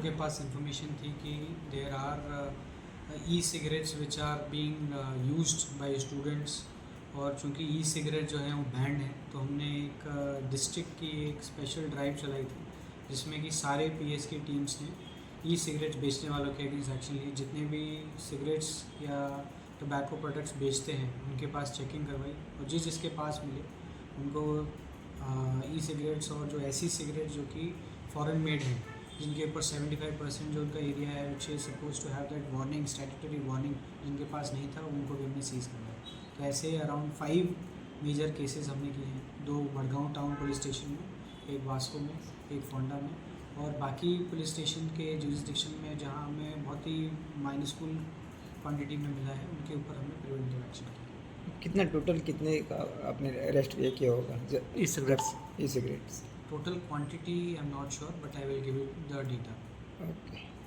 लोगों के पास इंफॉर्मेशन थी कि there are e cigarettes which are being used by students, और चूंकि ई सिगरेट जो है वो बैंड है, तो हमने एक डिस्ट्रिक्ट की एक स्पेशल ड्राइव चलाई थी जिसमें कि सारे पीएस की टीम्स ने ई सिगरेट्स बेचने वालों के अगेंस्ट एक्शन ली। जितने भी सिगरेट्स या टोबैको प्रोडक्ट्स बेचते हैं उनके पास चेकिंग करवाई, और जिसके पास मिले उनको ई सिगरेट्स और जो ऐसी सिगरेट जो कि फॉरेन मेड हैं, जिनके ऊपर 75% जो उनका एरिया है which is suppose to have that warning, statutory warning, जिनके पास नहीं था उनको भी हमने सीज़ करना है। तो ऐसे अराउंड 5 मेजर केसेस हमने किए हैं, 2 मडगांव टाउन पुलिस स्टेशन में, एक वास्को में, एक फोंडा में, और बाकी पुलिस स्टेशन के जुरिस्डिक्शन में जहां हमें बहुत ही माइनस्कूल क्वांटिटी में मिला है उनके ऊपर हमने प्रिवेंटिव एक्शन किया। कितना टोटल कितने का आपने अरेस्ट किया होगा e cigarettes? E cigarettes? Total quantity I am not sure but I will give you the data. Okay.